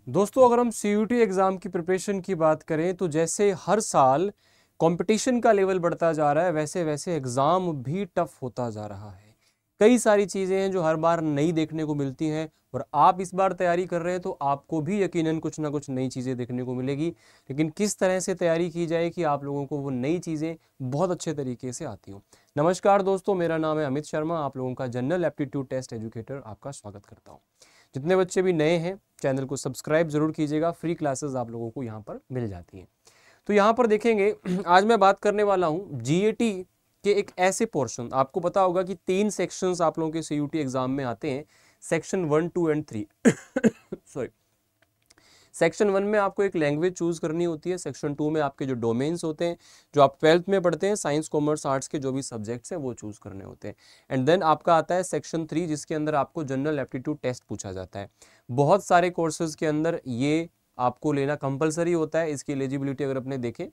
दोस्तों, अगर हम सीयूटी एग्ज़ाम की प्रिपरेशन की बात करें तो जैसे हर साल कंपटीशन का लेवल बढ़ता जा रहा है, वैसे वैसे एग्ज़ाम भी टफ होता जा रहा है। कई सारी चीज़ें हैं जो हर बार नई देखने को मिलती हैं, और आप इस बार तैयारी कर रहे हैं तो आपको भी यकीनन कुछ ना कुछ नई चीज़ें देखने को मिलेगी। लेकिन किस तरह से तैयारी की जाए कि आप लोगों को वो नई चीज़ें बहुत अच्छे तरीके से आती हों। नमस्कार दोस्तों, मेरा नाम है अमित शर्मा, आप लोगों का जनरल एप्टीट्यूड टेस्ट एजुकेटर आपका स्वागत करता हूँ। जितने बच्चे भी नए हैं, चैनल को सब्सक्राइब जरूर कीजिएगा। फ्री क्लासेस आप लोगों को यहाँ पर मिल जाती हैं। तो यहाँ पर देखेंगे, आज मैं बात करने वाला हूँ जीएटी के एक ऐसे पोर्शन। आपको पता होगा कि 3 सेक्शंस आप लोगों के सीयूटी एग्जाम में आते हैं, सेक्शन 1, 2 एंड 3। सॉरी, सेक्शन 1 में आपको एक लैंग्वेज चूज करनी होती है। सेक्शन 2 में आपके जो डोमेन्स होते हैं, जो आप 12th में पढ़ते हैं, साइंस कॉमर्स आर्ट्स के जो भी सब्जेक्ट्स हैं वो चूज करने होते हैं। एंड देन आपका आता है सेक्शन 3, जिसके अंदर आपको जनरल एप्टीट्यूड टेस्ट पूछा जाता है। बहुत सारे कोर्सेज के अंदर ये आपको लेना कंपलसरी होता है, इसकी एलिजिबिलिटी अगर अपने देखें,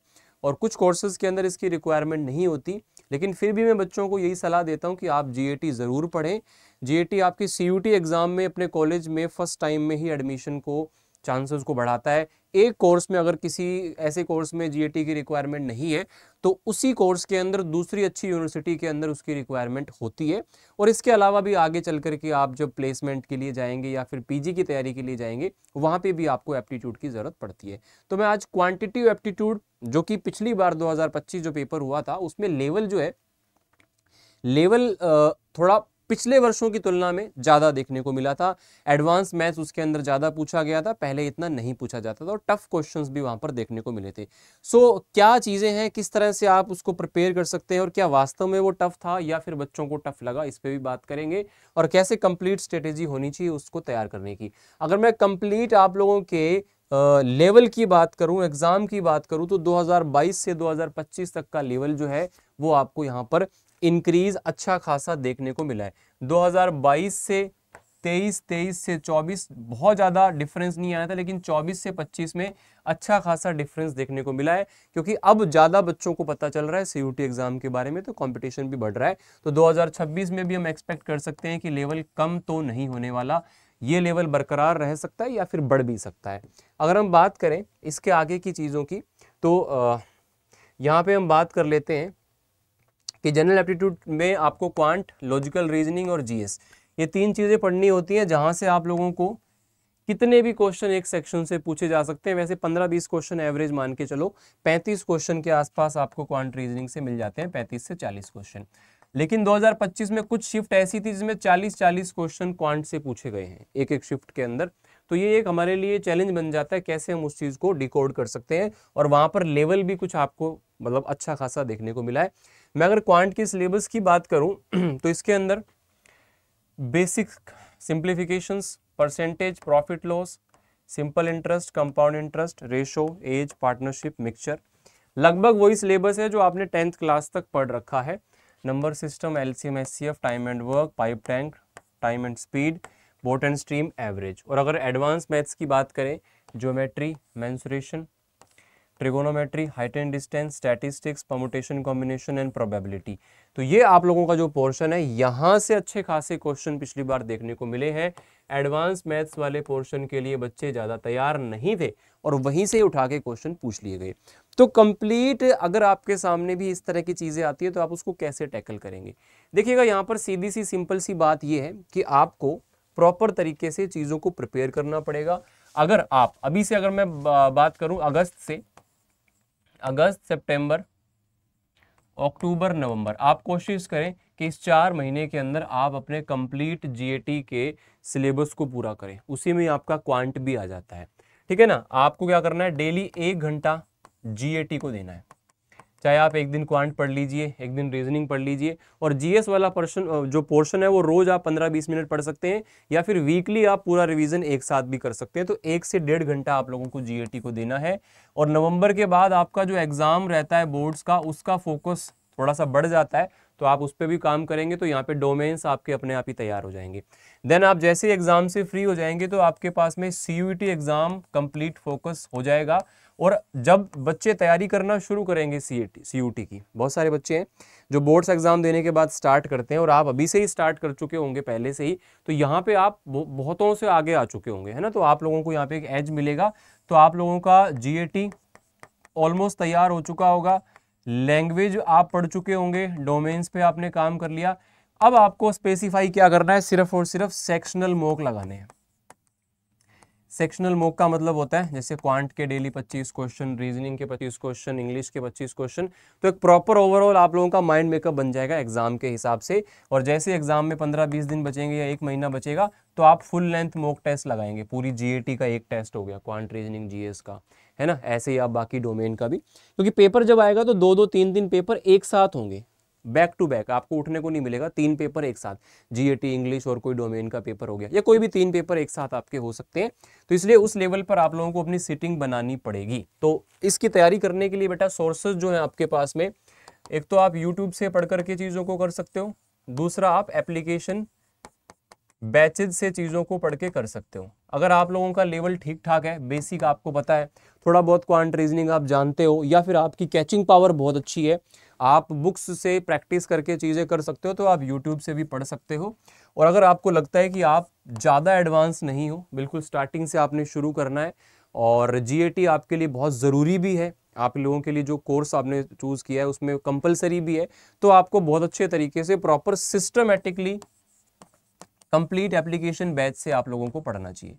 और कुछ कोर्सेज के अंदर इसकी रिक्वायरमेंट नहीं होती। लेकिन फिर भी मैं बच्चों को यही सलाह देता हूँ कि आप जीएटी ज़रूर पढ़ें। जीएटी आपकी सीयूटी एग्ज़ाम में अपने कॉलेज में फर्स्ट टाइम में ही एडमिशन को चांसेस को बढ़ाता है। एक कोर्स में अगर किसी ऐसे कोर्स में जीएटी की रिक्वायरमेंट नहीं है तो उसी कोर्स के अंदर दूसरी अच्छी यूनिवर्सिटी के अंदर उसकी रिक्वायरमेंट होती है। और इसके अलावा भी आगे चल कर के आप जब प्लेसमेंट के लिए जाएंगे या फिर पीजी की तैयारी के लिए जाएंगे, वहाँ पे भी आपको एप्टीट्यूड की ज़रूरत पड़ती है। तो मैं आज क्वांटिटिव एप्टीट्यूड, जो कि पिछली बार 2025 जो पेपर हुआ था उसमें लेवल जो है, लेवल थोड़ा पिछले वर्षों की तुलना में ज़्यादा देखने को मिला था। एडवांस मैथ्स उसके अंदर ज़्यादा पूछा गया था, पहले इतना नहीं पूछा जाता था, और टफ क्वेश्चंस भी वहाँ पर देखने को मिले थे। क्या चीज़ें हैं, किस तरह से आप उसको प्रिपेयर कर सकते हैं, और क्या वास्तव में वो टफ था या फिर बच्चों को टफ लगा, इस पर भी बात करेंगे। और कैसे कंप्लीट स्ट्रेटेजी होनी चाहिए उसको तैयार करने की। अगर मैं कंप्लीट आप लोगों के लेवल की बात करूं, एग्जाम की बात करूं, तो 2022 से 2025 तक का लेवल जो है वो आपको यहाँ पर इंक्रीज अच्छा खासा देखने को मिला है। 2022 से 23, 23 से 24 बहुत ज़्यादा डिफरेंस नहीं आया था, लेकिन 24 से 25 में अच्छा खासा डिफरेंस देखने को मिला है, क्योंकि अब ज़्यादा बच्चों को पता चल रहा है सीयूटी एग्जाम के बारे में, तो कंपटीशन भी बढ़ रहा है। तो 2026 में भी हम एक्सपेक्ट कर सकते हैं कि लेवल कम तो नहीं होने वाला, ये लेवल बरकरार रह सकता है या फिर बढ़ भी सकता है। अगर हम बात करें इसके आगे की चीज़ों की, तो यहाँ पे हम बात कर लेते हैं कि जनरल एप्टीट्यूड में आपको क्वांट, लॉजिकल रीजनिंग और जीएस, ये 3 चीज़ें पढ़नी होती हैं, जहाँ से आप लोगों को कितने भी क्वेश्चन एक सेक्शन से पूछे जा सकते हैं। वैसे 15-20 क्वेश्चन एवरेज मान के चलो, 35 क्वेश्चन के आसपास आपको क्वांट रीजनिंग से मिल जाते हैं, 35 से 40 क्वेश्चन। लेकिन 2025 में कुछ शिफ्ट ऐसी थी जिसमें 40-40 क्वेश्चन क्वांट से पूछे गए हैं एक एक शिफ्ट के अंदर। तो ये एक हमारे लिए चैलेंज बन जाता है, कैसे हम उस चीज़ को डिकोड कर सकते हैं, और वहाँ पर लेवल भी कुछ आपको मतलब अच्छा खासा देखने को मिला है। मैं अगर क्वांट की सिलेबस की बात करूँ तो इसके अंदर basic simplifications, percentage, profit loss, simple interest, compound interest, ratio, age, partnership, mixture, लगभग वही सिलेबस है जो आपने 10th क्लास तक पढ़ रखा है। Number system, LCM, HCF, time and work, pipe tank, time and speed, boat and stream, average. और अगर एडवांस मैथ्स की बात करें, geometry, mensuration, trigonometry, height and distance, statistics, permutation, combination and probability. तो ये आप लोगों का जो पोर्शन है, यहाँ से अच्छे खासे क्वेश्चन पिछली बार देखने को मिले हैं। एडवांस मैथ्स वाले पोर्शन के लिए बच्चे ज़्यादा तैयार नहीं थे, और वहीं से उठा के क्वेश्चन पूछ लिए गए। तो कंप्लीट अगर आपके सामने भी इस तरह की चीज़ें आती है तो आप उसको कैसे टैकल करेंगे। देखिएगा, यहाँ पर सीधी सी सिंपल सी बात यह है कि आपको प्रॉपर तरीके से चीज़ों को प्रिपेयर करना पड़ेगा। अगर आप अभी से, अगर मैं बात करूँ अगस्त, सितंबर, अक्टूबर, नवंबर, आप कोशिश करें कि इस 4 महीने के अंदर आप अपने कंप्लीट जीएटी के सिलेबस को पूरा करें। उसी में आपका क्वांट भी आ जाता है, ठीक है ना। आपको क्या करना है, डेली 1 घंटा जीएटी को देना है। चाहे आप एक दिन क्वांट पढ़ लीजिए, एक दिन रीजनिंग पढ़ लीजिए, और जीएस वाला पर्सन जो पोर्शन है वो रोज आप 15-20 मिनट पढ़ सकते हैं, या फिर वीकली आप पूरा रिवीजन एक साथ भी कर सकते हैं। तो 1 से 1.5 घंटा आप लोगों को जीएटी को देना है। और नवंबर के बाद आपका जो एग्जाम रहता है बोर्ड्स का, उसका फोकस थोड़ा सा बढ़ जाता है, तो आप उस पर भी काम करेंगे। तो यहाँ पे डोमेन्स आपके अपने आप ही तैयार हो जाएंगे। देन आप जैसे एग्जाम से फ्री हो जाएंगे तो आपके पास में सीयूईटी एग्जाम कंप्लीट फोकस हो जाएगा, और जब बच्चे तैयारी करना शुरू करेंगे CUT की, बहुत सारे बच्चे हैं जो बोर्ड्स एग्जाम देने के बाद स्टार्ट करते हैं, और आप अभी से ही स्टार्ट कर चुके होंगे पहले से ही, तो यहाँ पे आप बहुतों से आगे आ चुके होंगे, है ना। तो आप लोगों को यहाँ पे एक एज मिलेगा। तो आप लोगों का GAT ऑलमोस्ट तैयार हो चुका होगा, लैंग्वेज आप पढ़ चुके होंगे, डोमेन्स पे आपने काम कर लिया। अब आपको स्पेसिफाई क्या करना है, सिर्फ और सिर्फ सेक्शनल मॉक लगाने हैं। सेक्शनल मॉक का मतलब होता है जैसे क्वांट के डेली 25 क्वेश्चन, रीजनिंग के 25 क्वेश्चन, इंग्लिश के 25 क्वेश्चन। तो एक प्रॉपर ओवरऑल आप लोगों का माइंड मेकअप बन जाएगा एग्जाम के हिसाब से। और जैसे एग्जाम में 15-20 दिन बचेंगे या 1 महीना बचेगा, तो आप फुल लेंथ मॉक टेस्ट लगाएंगे। पूरी GAT का एक टेस्ट हो गया, क्वांट, रीजनिंग, GS का, है ना। ऐसे ही आप बाकी डोमेन का भी, क्योंकि पेपर जब आएगा तो 2-2, 3-3 पेपर एक साथ होंगे, बैक टू बैक, आपको उठने को नहीं मिलेगा। 3 पेपर एक साथ, GAT, इंग्लिश और कोई डोमेन का पेपर हो गया, या कोई भी 3 पेपर एक साथ आपके हो सकते हैं। तो इसलिए उस लेवल पर आप लोगों को अपनी सिटिंग बनानी पड़ेगी। तो इसकी तैयारी करने के लिए बेटा सोर्सेज जो है आपके पास में, एक तो आप यूट्यूब से पढ़ करके चीज़ों को कर सकते हो, दूसरा आप एप्लीकेशन बैचेज से चीज़ों को पढ़ के कर सकते हो। अगर आप लोगों का लेवल ठीक ठाक है, बेसिक आपको पता है, थोड़ा बहुत क्वांट रीजनिंग आप जानते हो, या फिर आपकी कैचिंग पावर बहुत अच्छी है, आप बुक्स से प्रैक्टिस करके चीज़ें कर सकते हो, तो आप यूट्यूब से भी पढ़ सकते हो। और अगर आपको लगता है कि आप ज़्यादा एडवांस नहीं हो, बिल्कुल स्टार्टिंग से आपने शुरू करना है, और GAT आपके लिए बहुत ज़रूरी भी है, आप लोगों के लिए जो कोर्स आपने चूज़ किया है उसमें कंपलसरी भी है, तो आपको बहुत अच्छे तरीके से proper systematically complete application batch से आप लोगों को पढ़ना चाहिए।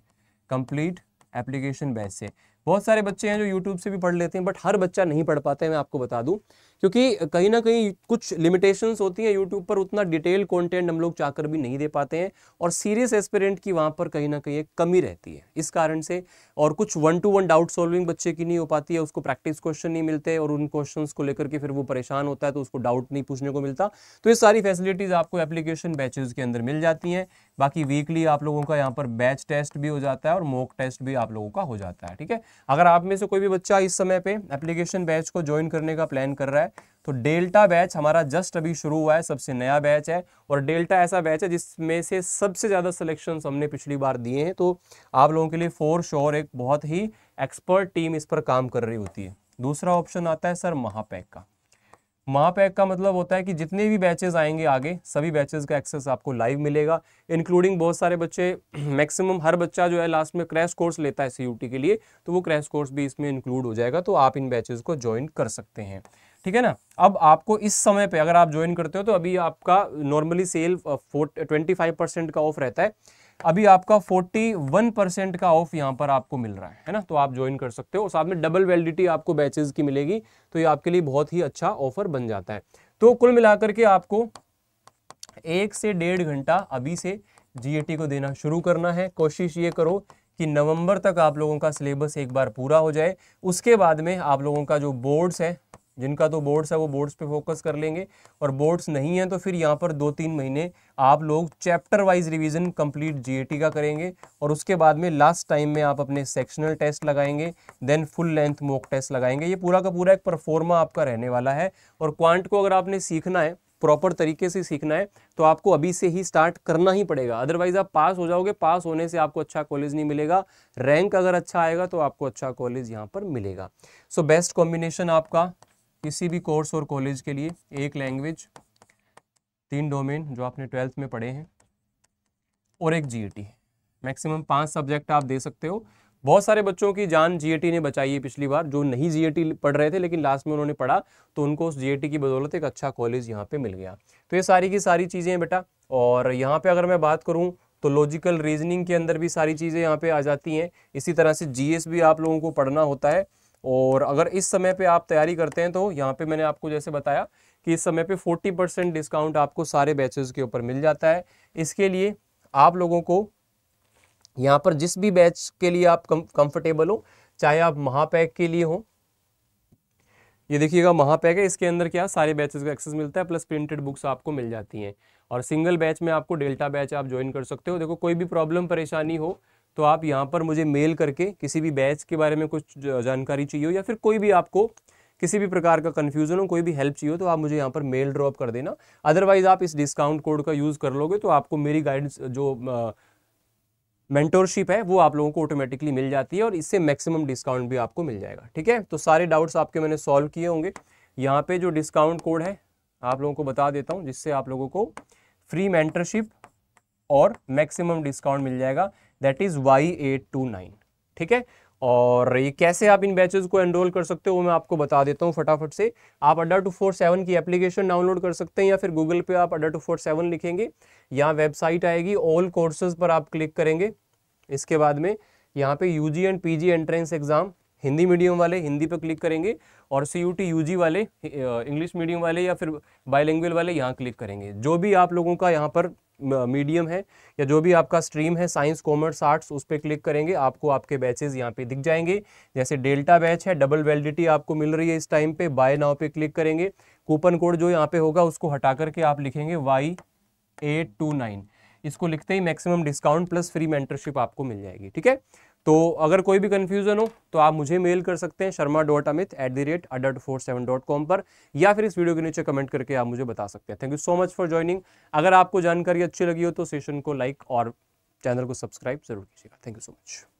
कंप्लीट एप्लीकेशन बैच से बहुत सारे बच्चे हैं जो यूट्यूब से भी पढ़ लेते हैं, बट हर बच्चा नहीं पढ़ पाता है, मैं आपको बता दूं, क्योंकि कहीं ना कहीं कुछ लिमिटेशंस होती हैं यूट्यूब पर, उतना डिटेल कंटेंट हम लोग चाहकर भी नहीं दे पाते हैं, और सीरियस एस्पिरेंट की वहाँ पर कहीं ना कहीं एक कमी रहती है इस कारण से। और कुछ 1-to-1 डाउट सॉल्विंग बच्चे की नहीं हो पाती है, उसको प्रैक्टिस क्वेश्चन नहीं मिलते, और उन क्वेश्चंस को लेकर के फिर वो परेशान होता है, तो उसको डाउट नहीं पूछने को मिलता। तो ये सारी फैसिलिटीज़ आपको एप्लीकेशन बैचेज के अंदर मिल जाती हैं। बाकी वीकली आप लोगों का यहाँ पर बैच टेस्ट भी हो जाता है और मॉक टेस्ट भी आप लोगों का हो जाता है, ठीक है। अगर आप में से कोई भी बच्चा इस समय पे एप्लीकेशन बैच को ज्वाइन करने का प्लान कर रहा है, तो डेल्टा बैच हमारा जस्ट अभी शुरू हुआ है, सबसे नया बैच है, और डेल्टा ऐसा बैच है जिसमें से सबसे ज़्यादा सिलेक्शन हमने पिछली बार दिए हैं। तो आप लोगों के लिए फॉर श्योर एक बहुत ही एक्सपर्ट टीम इस पर काम कर रही होती है। दूसरा ऑप्शन आता है सर महापैक का। महापैक का मतलब होता है कि जितने भी बैचेस आएंगे आगे, सभी बैचेस का एक्सेस आपको लाइव मिलेगा, इंक्लूडिंग बहुत सारे बच्चे, मैक्सिमम हर बच्चा जो है लास्ट में क्रैश कोर्स लेता है CUT के लिए, तो वो क्रैश कोर्स भी इसमें इंक्लूड हो जाएगा, तो आप इन बैचेस को ज्वाइन कर सकते हैं, ठीक है ना। अब आपको इस समय पे अगर आप ज्वाइन करते हो, तो अभी आपका नॉर्मली सेल 25% का ऑफ रहता है, अभी आपका 41% का ऑफ यहाँ पर आपको मिल रहा है ना। तो आप ज्वाइन कर सकते हो, और साथ में डबल वैलिडिटी आपको बैचेस की मिलेगी, तो ये आपके लिए बहुत ही अच्छा ऑफर बन जाता है। तो कुल मिलाकर के आपको 1 से 1.5 घंटा अभी से GAT को देना शुरू करना है। कोशिश ये करो कि नवंबर तक आप लोगों का सिलेबस एक बार पूरा हो जाए, उसके बाद में आप लोगों का जो बोर्ड्स है, जिनका तो बोर्ड्स है वो बोर्ड्स पे फोकस कर लेंगे, और बोर्ड्स नहीं है तो फिर यहाँ पर 2-3 महीने आप लोग chapter wise revision complete GAT का करेंगे, और उसके बाद में लास्ट टाइम में आप अपने सेक्शनल टेस्ट लगाएंगे, then full length mock test लगाएंगे। ये पूरा का पूरा एक परफॉर्मा आपका रहने वाला है। और क्वांट को अगर आपने सीखना है, प्रॉपर तरीके से सीखना है, तो आपको अभी से ही स्टार्ट करना ही पड़ेगा, अदरवाइज आप पास हो जाओगे, पास होने से आपको अच्छा कॉलेज नहीं मिलेगा, रैंक अगर अच्छा आएगा तो आपको अच्छा कॉलेज यहाँ पर मिलेगा। सो बेस्ट कॉम्बिनेशन आपका किसी भी कोर्स और कॉलेज के लिए, 1 लैंग्वेज, 3 डोमेन जो आपने 12th में पढ़े हैं, और 1 GAT। मैक्सिमम 5 सब्जेक्ट आप दे सकते हो। बहुत सारे बच्चों की जान GAT ने बचाई है पिछली बार, जो नहीं GAT पढ़ रहे थे लेकिन लास्ट में उन्होंने पढ़ा, तो उनको उस GAT की बदौलत एक अच्छा कॉलेज यहाँ पे मिल गया। तो ये सारी की सारी चीज़ें हैं बेटा। और यहाँ पे अगर मैं बात करूँ तो लॉजिकल रीजनिंग के अंदर भी सारी चीज़ें यहाँ पे आ जाती हैं। इसी तरह से GS भी आप लोगों को पढ़ना होता है। और अगर इस समय पे आप तैयारी करते हैं, तो यहाँ पे मैंने आपको जैसे बताया कि इस समय पे 40% डिस्काउंट आपको सारे बैचेस के ऊपर मिल जाता है। इसके लिए आप लोगों को यहाँ पर जिस भी बैच के लिए आप कंफर्टेबल हो, चाहे आप महापैक के लिए हो, ये देखिएगा महापैक है, इसके अंदर क्या सारे बैचेस का एक्सेस मिलता है, प्लस प्रिंटेड बुक्स आपको मिल जाती हैं। और सिंगल बैच में आपको डेल्टा बैच आप ज्वाइन कर सकते हो। देखो कोई भी प्रॉब्लम परेशानी हो तो आप यहाँ पर मुझे मेल करके किसी भी बैच के बारे में कुछ जानकारी चाहिए हो, या फिर कोई भी आपको किसी भी प्रकार का कन्फ्यूजन हो, कोई भी हेल्प चाहिए हो, तो आप मुझे यहाँ पर मेल ड्रॉप कर देना। अदरवाइज आप इस डिस्काउंट कोड का यूज़ कर लोगे तो आपको मेरी गाइडेंस जो मेंटोरशिप है वो आप लोगों को ऑटोमेटिकली मिल जाती है और इससे मैक्सिमम डिस्काउंट भी आपको मिल जाएगा। ठीक है, तो सारे डाउट्स आपके मैंने सॉल्व किए होंगे। यहाँ पे जो डिस्काउंट कोड है आप लोगों को बता देता हूँ, जिससे आप लोगों को फ्री मेंटरशिप और मैक्सिमम डिस्काउंट मिल जाएगा, दैट इज Y829। ठीक है, और ये कैसे आप इन बैचेस को एनरोल कर सकते हो वो मैं आपको बता देता हूँ फटाफट से। आप Adda247 की एप्लीकेशन डाउनलोड कर सकते हैं या फिर गूगल पे आप Adda247 लिखेंगे, यहाँ वेबसाइट आएगी, ऑल कोर्सेज पर आप क्लिक करेंगे। इसके बाद में यहाँ पे UG and PG entrance exam, Hindi medium वाले हिंदी पर क्लिक करेंगे और CUT UG वाले इंग्लिश मीडियम वाले या फिर बाइलिंगुअल वाले यहाँ क्लिक करेंगे। जो भी आप लोगों का यहाँ पर मीडियम है या जो भी आपका स्ट्रीम है, साइंस कॉमर्स आर्ट्स, उस पर क्लिक करेंगे, आपको आपके बैचेस यहाँ पे दिख जाएंगे। जैसे डेल्टा बैच है, डबल वैलिडिटी आपको मिल रही है इस टाइम पे, बाय नाउ पे क्लिक करेंगे। कूपन कोड जो यहाँ पे होगा उसको हटा करके आप लिखेंगे Y829, इसको लिखते ही maximum discount plus free mentorship आपको मिल जाएगी। ठीक है, तो अगर कोई भी कंफ्यूजन हो तो आप मुझे मेल कर सकते हैं sharma.amit@adda247.com पर, या फिर इस वीडियो के नीचे कमेंट करके आप मुझे बता सकते हैं। Thank you so much for joining. अगर आपको जानकारी अच्छी लगी हो तो सेशन को लाइक और चैनल को सब्सक्राइब जरूर कीजिएगा। Thank you so much.